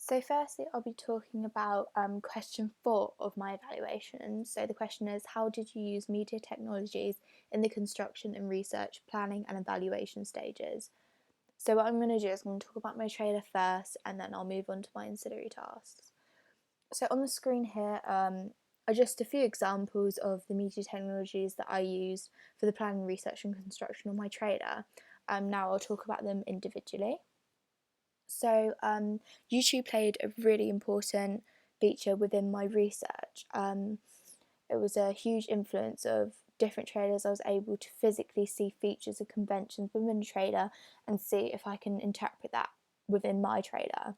So firstly, I'll be talking about question 4 of my evaluation. So the question is, how did you use media technologies in the construction and research, planning and evaluation stages? So what I'm going to do is I'm going to talk about my trailer first, and then I'll move on to my ancillary tasks. So on the screen here are just a few examples of the media technologies that I used for the planning, research and construction of my trailer. Now I'll talk about them individually. So YouTube played a really important feature within my research. It was a huge influence of different trailers. I was able to physically see features and conventions within a trailer and see if I can interpret that within my trailer.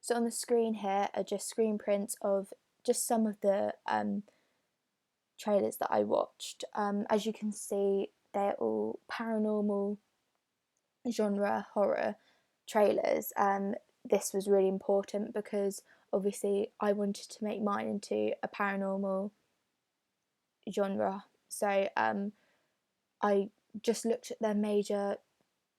So on the screen here are just screen prints of just some of the trailers that I watched. As you can see, they're all paranormal genre horror trailers. This was really important because obviously I wanted to make mine into a paranormal genre. So I just looked at their major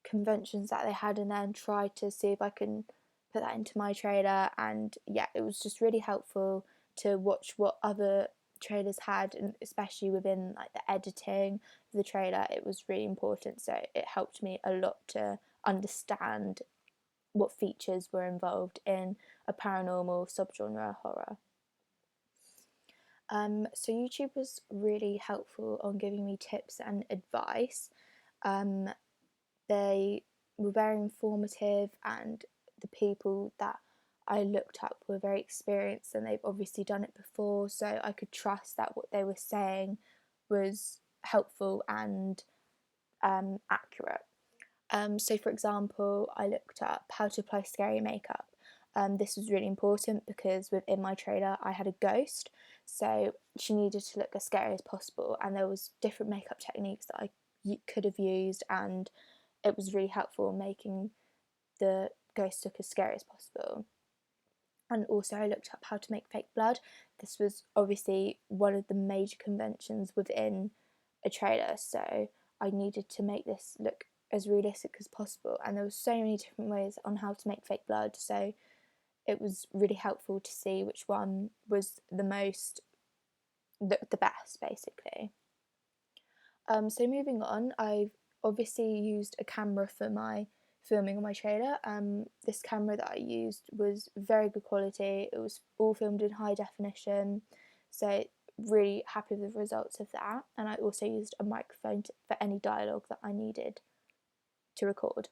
conventions that they had and then tried to see if I can put that into my trailer. And yeah, it was just really helpful to watch what other trailers had, and especially within like the editing of the trailer, it was really important. So it helped me a lot to understand what features were involved in a paranormal subgenre horror. So YouTube was really helpful on giving me tips and advice. Um, they were very informative, and the people that I looked up were very experienced and they've obviously done it before, so I could trust that what they were saying was helpful and accurate. So, for example, I looked up how to apply scary makeup. This was really important because within my trailer I had a ghost, so she needed to look as scary as possible, and there was different makeup techniques that I could have used, and it was really helpful in making the ghost look as scary as possible. And also, I looked up how to make fake blood. This was obviously one of the major conventions within a trailer, so I needed to make this look as realistic as possible. And there were so many different ways on how to make fake blood, so it was really helpful to see which one was the best, basically. So moving on, I've obviously used a camera for my filming on my trailer. This camera that I used was very good quality. It was all filmed in high definition, so really happy with the results of that. And I also used a microphone for any dialogue that I needed to record.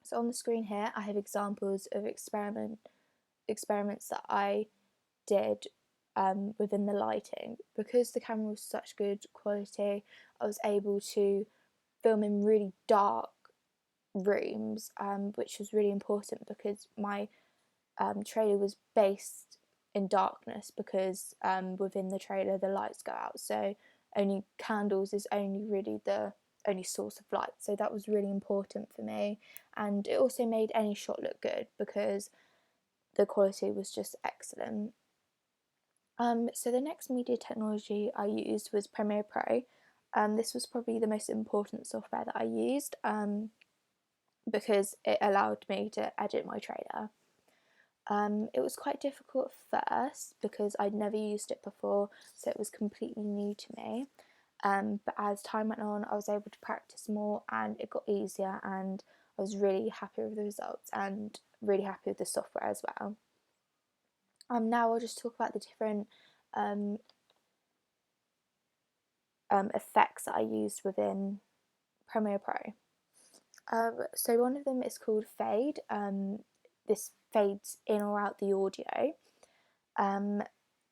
So on the screen here, I have examples of experiments that I did within the lighting. Because the camera was such good quality, I was able to film in really dark rooms, which was really important because my trailer was based in darkness, because within the trailer the lights go out, so only candles is only really the only source of light, so that was really important for me. And it also made any shot look good because the quality was just excellent. So the next media technology I used was Premiere Pro. This was probably the most important software that I used, because it allowed me to edit my trailer. It was quite difficult at first because I'd never used it before, so it was completely new to me. But as time went on, I was able to practice more and it got easier, and I was really happy with the results and really happy with the software as well. Now I'll just talk about the different um, effects that I used within Premiere Pro. So one of them is called fade. This fades in or out the audio.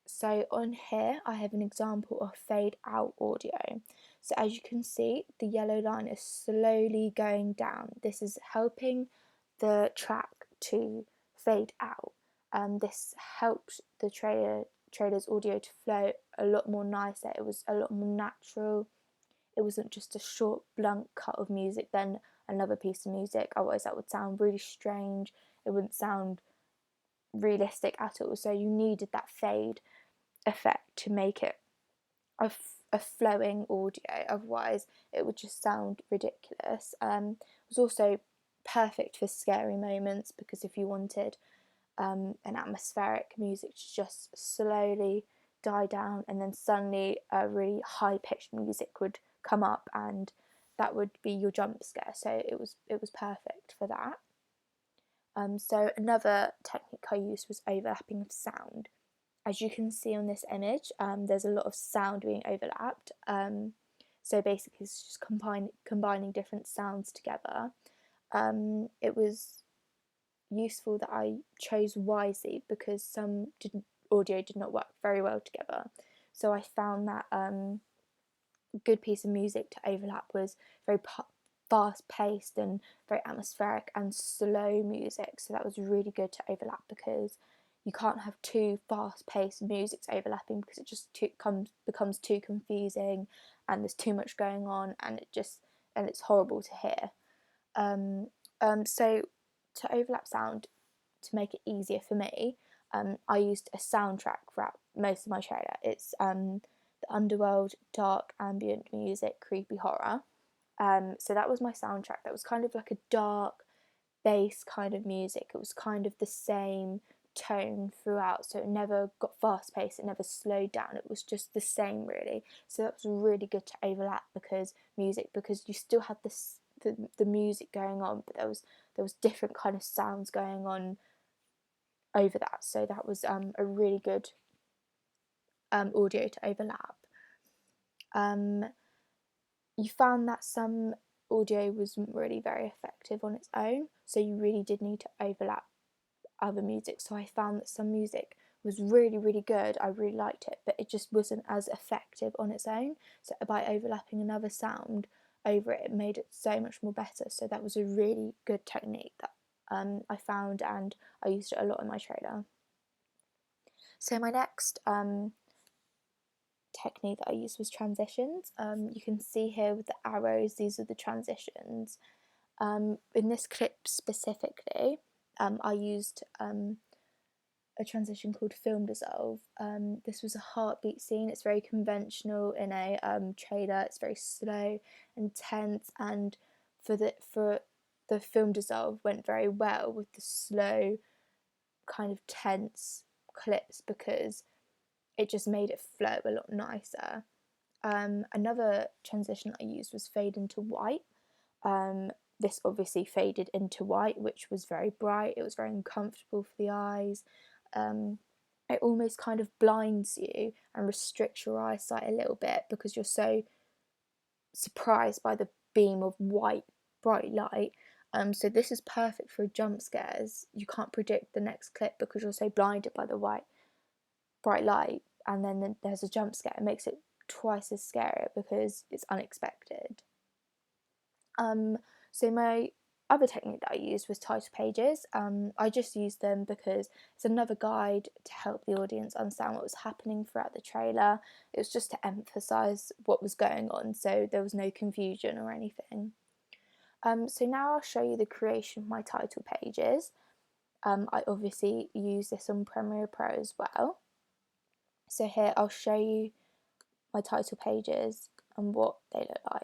So on here I have an example of fade out audio. So as you can see, the yellow line is slowly going down. This is helping the track to fade out. This helped the trailer's audio to flow a lot more nicer. It was a lot more natural. It wasn't just a short blunt cut of music then another piece of music, otherwise that would sound really strange. It wouldn't sound realistic at all, so you needed that fade effect to make it a flowing audio, otherwise it would just sound ridiculous. It was also perfect for scary moments, because if you wanted and atmospheric music to just slowly die down, and then suddenly a really high pitched music would come up, and that would be your jump scare. So it was perfect for that. So another technique I used was overlapping of sound. As you can see on this image, there's a lot of sound being overlapped. So basically it's just combining different sounds together. It was useful that I chose wisely because some audio did not work very well together. So I found that a good piece of music to overlap was very fast paced and very atmospheric and slow music. So that was really good to overlap because you can't have two fast paced musics overlapping because it just becomes too confusing and there's too much going on and it's horrible to hear. So to overlap sound, to make it easier for me, I used a soundtrack throughout most of my trailer. It's the Underworld dark ambient music creepy horror. So that was my soundtrack. That was kind of like a dark bass kind of music. It was kind of the same tone throughout, so it never got fast paced, it never slowed down, it was just the same really. So that was really good to overlap because you still had the music going on, but there was different kind of sounds going on over that. So that was a really good audio to overlap. You found that some audio wasn't really very effective on its own, so you really did need to overlap other music. So I found that some music was really, really good, I really liked it, but it just wasn't as effective on its own. So by overlapping another sound over it, it made it so much more better. So that was a really good technique that I found, and I used it a lot in my trailer. So my next technique that I used was transitions. You can see here with the arrows, these are the transitions. In this clip specifically, I used a transition called Film Dissolve. This was a heartbeat scene. It's very conventional in a trailer. It's very slow and tense, and for the Film Dissolve went very well with the slow kind of tense clips because it just made it flow a lot nicer. Another transition I used was fade into white. This obviously faded into white, which was very bright. It was very uncomfortable for the eyes. It almost kind of blinds you and restricts your eyesight a little bit because you're so surprised by the beam of white, bright light. So this is perfect for jump scares. You can't predict the next clip because you're so blinded by the white, bright light, and then there's a jump scare. It makes it twice as scary because it's unexpected. So my other technique that I used was title pages. I just used them because it's another guide to help the audience understand what was happening throughout the trailer. It was just to emphasise what was going on, so there was no confusion or anything. So now I'll show you the creation of my title pages. I obviously use this on Premiere Pro as well. So here I'll show you my title pages and what they look like.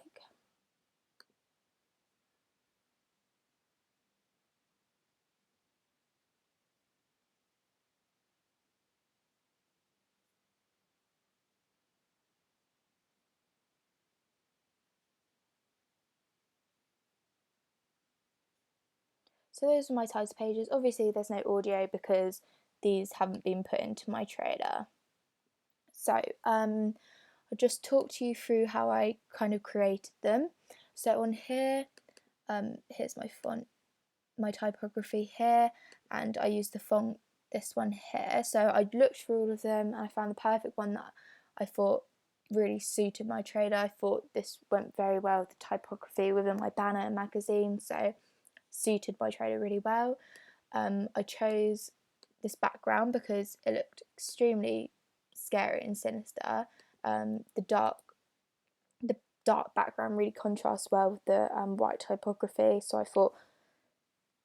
So those are my title pages. Obviously there's no audio because these haven't been put into my trailer. So I'll just talk to you through how I kind of created them. So on here, here's my font, my typography here, and I use the font, this one here. So I looked through all of them and I found the perfect one that I thought really suited my trailer. I thought this went very well with the typography within my banner and magazine, so suited my trailer really well. I chose this background because it looked extremely scary and sinister. The dark background really contrasts well with the white typography, so I thought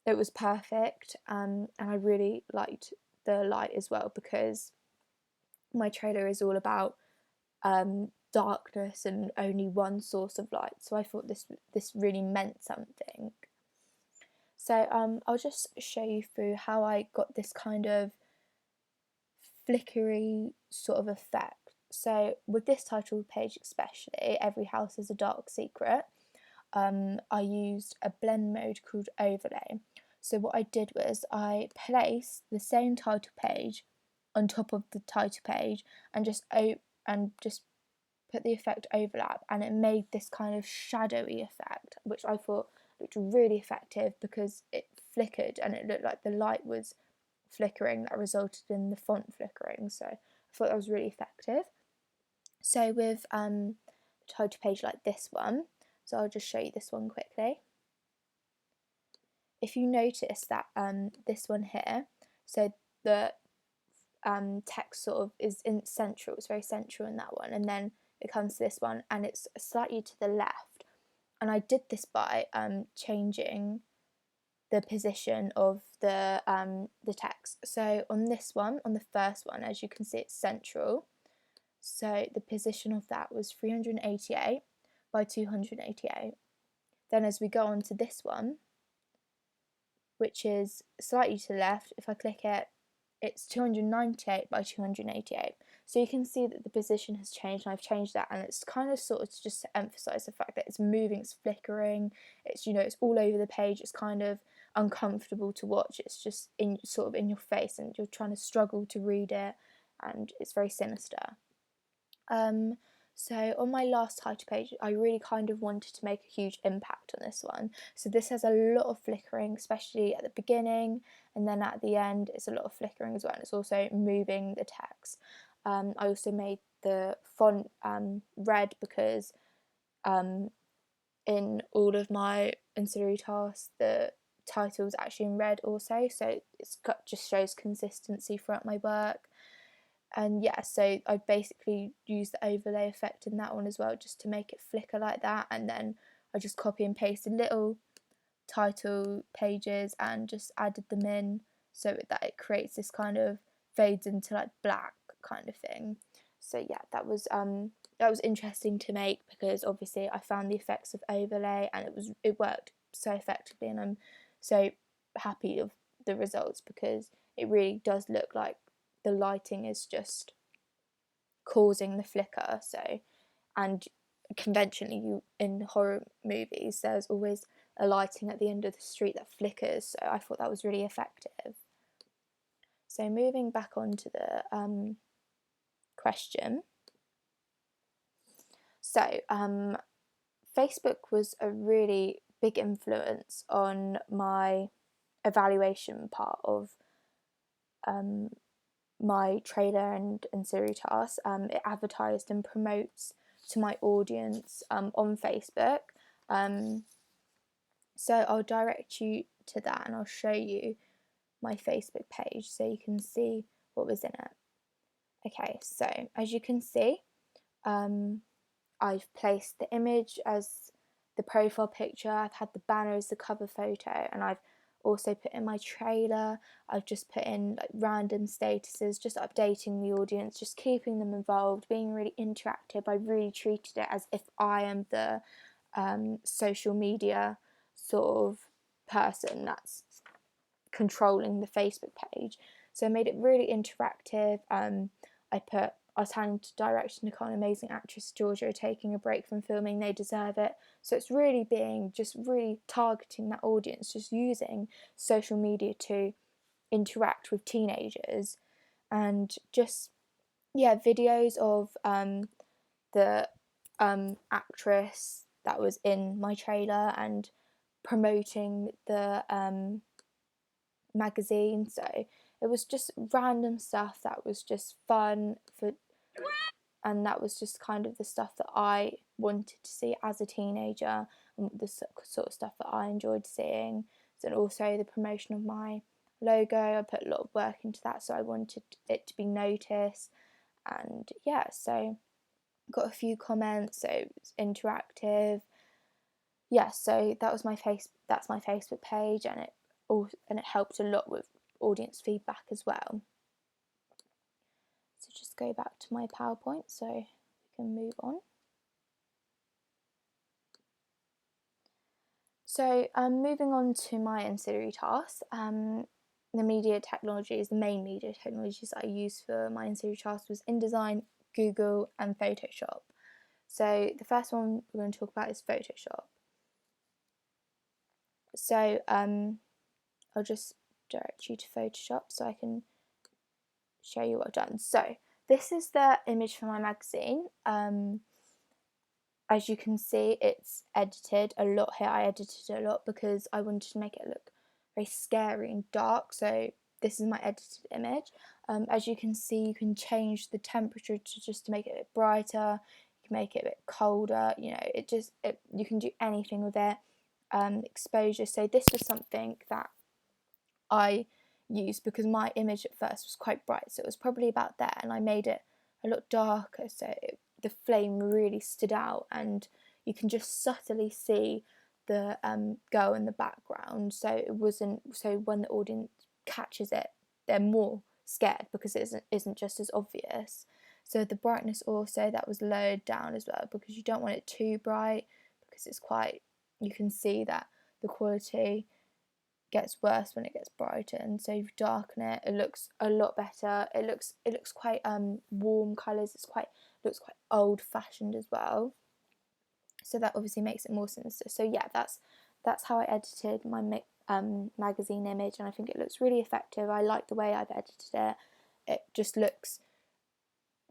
it was perfect. And I really liked the light as well because my trailer is all about darkness and only one source of light, so I thought this really meant something. So I'll just show you through how I got this kind of flickery sort of effect. So with this title page especially, Every House is a Dark Secret, I used a blend mode called Overlay. So what I did was I placed the same title page on top of the title page and just put the effect overlap, and it made this kind of shadowy effect, which I thought looked really effective because it flickered and it looked like the light was flickering that resulted in the font flickering. So I thought that was really effective. So with a title page like this one, so I'll just show you this one quickly. If you notice that this one here, so the text sort of is in central, it's very central in that one, and then it comes to this one and it's slightly to the left. And I did this by changing the position of the text. So on this one, on the first one, as you can see, it's central. So the position of that was 388 by 288. Then as we go on to this one, which is slightly to the left, if I click it, it's 298 by 288. So you can see that the position has changed, and I've changed that, and it's kind of sort of just to emphasize the fact that it's moving, it's flickering, it's, you know, it's all over the page, it's kind of uncomfortable to watch, it's just in sort of in your face and you're trying to struggle to read it, and it's very sinister. So on my last title page, I really kind of wanted to make a huge impact on this one. So this has a lot of flickering, especially at the beginning, and then at the end it's a lot of flickering as well, and it's also moving the text. I also made the font red because in all of my ancillary tasks the title is actually in red also, so it's just shows consistency throughout my work. And yeah, so I basically used the overlay effect in that one as well, just to make it flicker like that, and then I just copy and pasted little title pages and just added them in so that it creates this kind of fades into like black kind of thing. So yeah, that was interesting to make because obviously I found the effects of overlay and it worked so effectively, and I'm so happy of the results because it really does look like the lighting is just causing the flicker. So, and conventionally, you in horror movies, there's always a lighting at the end of the street that flickers. So I thought that was really effective. So moving back on to the question. So Facebook was a really big influence on my evaluation part of my trailer and ancillary tasks. It advertised and promotes to my audience on Facebook. So I'll direct you to that and I'll show you my Facebook page so you can see what was in it. Okay, so as you can see, I've placed the image as the profile picture, I've had the banner as the cover photo, and I've also put in my trailer. I've just put in like random statuses, just updating the audience, just keeping them involved, being really interactive. I really treated it as if I am the social media sort of person that's controlling the Facebook page. So I made it really interactive. I was handing to director Nicole, amazing actress Georgia, taking a break from filming. They deserve it. So it's really being just really targeting that audience, just using social media to interact with teenagers, and just videos of the actress that was in my trailer and promoting the magazine. So it was just random stuff that was just fun for, and that was just kind of the stuff that I wanted to see as a teenager and the sort of stuff that I enjoyed seeing. And also the promotion of my logo, I put a lot of work into that, so I wanted it to be noticed. And yeah, so got a few comments, so it's interactive. Yeah, so that's my Facebook page, and it helped a lot with audience feedback as well. So just go back to my PowerPoint so we can move on. So moving on to my ancillary tasks, the media technologies, the main media technologies I used for my ancillary tasks was InDesign, Google and Photoshop. So the first one we're going to talk about is Photoshop. So I'll just direct you to Photoshop so I can show you what I've done. So this is the image for my magazine. As you can see, it's edited a lot here. I edited it a lot because I wanted to make it look very scary and dark. So this is my edited image. As you can see, you can change the temperature to make it a bit brighter. You can make it a bit colder. You know, you can do anything with it. Exposure. So this was something that I used because my image at first was quite bright, so it was probably about there, and I made it a lot darker so the flame really stood out, and you can just subtly see the girl in the background. So it wasn't, so when the audience catches it, they're more scared because it isn't just as obvious. So the brightness also, that was lowered down as well because you don't want it too bright because it's quite, you can see that the quality gets worse when it gets brighter, and so you darken it, it looks a lot better. It looks quite warm colours. Looks quite old fashioned as well, so that obviously makes it more sinister. So yeah, that's how I edited my magazine image, and I think it looks really effective. I like the way I've edited it. It just looks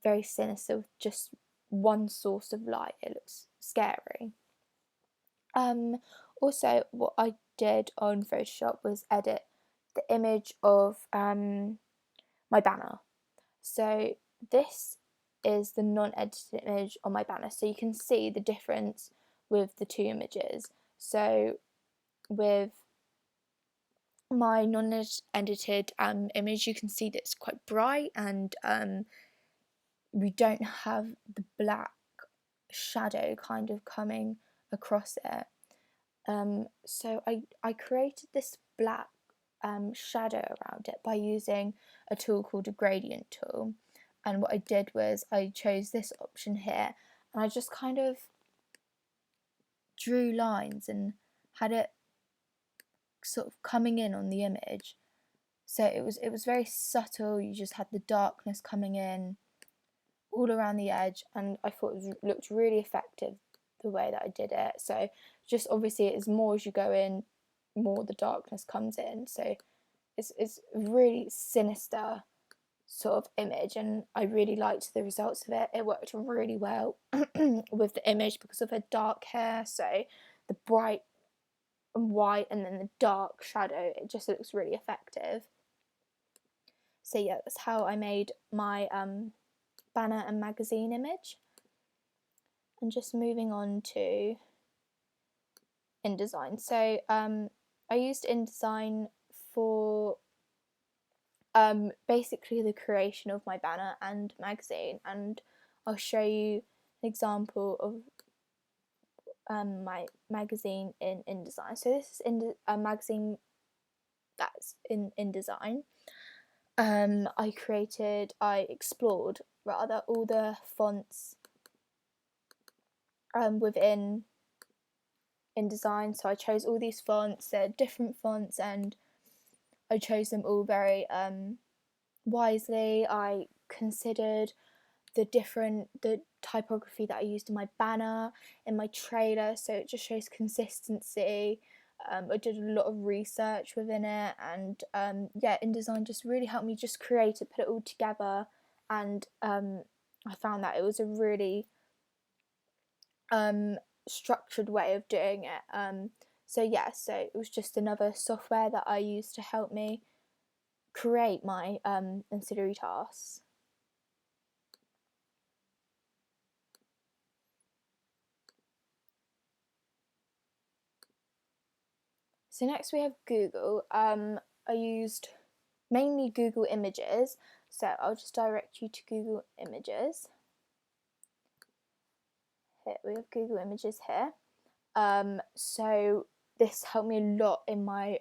very sinister with just one source of light. It looks scary. Also, what I did on Photoshop was edit the image of my banner. So this is the non-edited image on my banner. So you can see the difference with the two images. So with my non-edited image, you can see that it's quite bright, and we don't have the black shadow kind of coming across it. So I created this black shadow around it by using a tool called a gradient tool. And what I did was I chose this option here, and I just kind of drew lines and had it sort of coming in on the image. So it was very subtle. You just had the darkness coming in all around the edge, and I thought it looked really effective the way that I did it. So just obviously it's more as you go in, more the darkness comes in. So it's a really sinister sort of image, and I really liked the results of it. It worked really well with the image because of her dark hair. So the bright and white and then the dark shadow, it just looks really effective. So yeah, that's how I made my banner and magazine image. And just moving on to InDesign. So I used InDesign for basically the creation of my banner and magazine, and I'll show you an example of my magazine in InDesign. So this is a magazine that's in InDesign. I explored rather all the fonts within InDesign. So I chose all these fonts. They're different fonts, and I chose them all very wisely. I considered the typography that I used in my banner, in my trailer, so it just shows consistency. I did a lot of research within it, and yeah, InDesign just really helped me just create it, put it all together, and I found that it was a really structured way of doing it. So yeah, so it was just another software that I used to help me create my ancillary tasks. So next we have Google. I used mainly Google Images, so I'll just direct you to Google Images. Here we have Google Images here. So this helped me a lot in my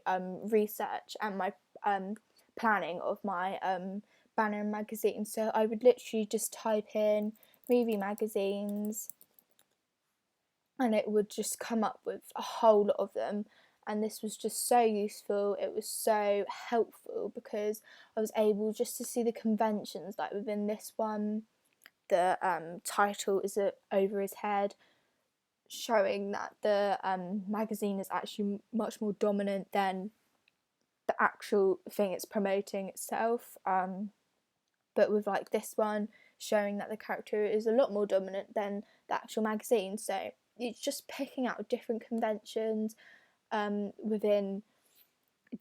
research and my planning of my banner and magazine. So I would literally just type in movie magazines, and it would just come up with a whole lot of them. And this was just so useful, it was so helpful, because I was able just to see the conventions. Like within this one, the title is over his head, showing that the magazine is actually much more dominant than the actual thing it's promoting itself. But with like this one, showing that the character is a lot more dominant than the actual magazine. So it's just picking out different conventions within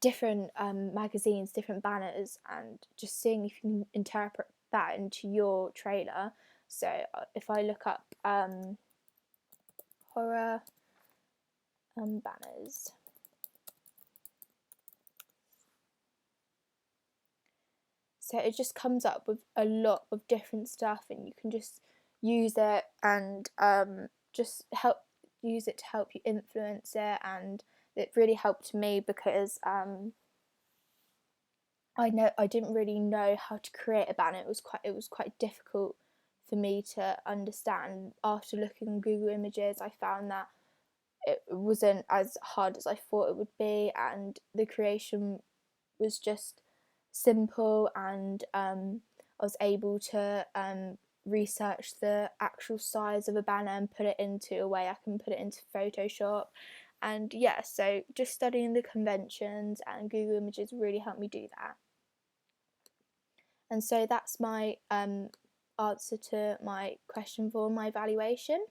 different magazines, different banners, and just seeing if you can interpret that into your trailer. So if I look up horror banners, so it just comes up with a lot of different stuff, and you can just use it and just use it to help you influence it. And it really helped me because I didn't really know how to create a banner. It was quite difficult for me to understand. After looking on Google Images, I found that it wasn't as hard as I thought it would be, and the creation was just simple. And I was able to research the actual size of a banner and put it into a way I can put it into Photoshop. And yeah, so just studying the conventions and Google Images really helped me do that. And so that's my answer to my question for my evaluation.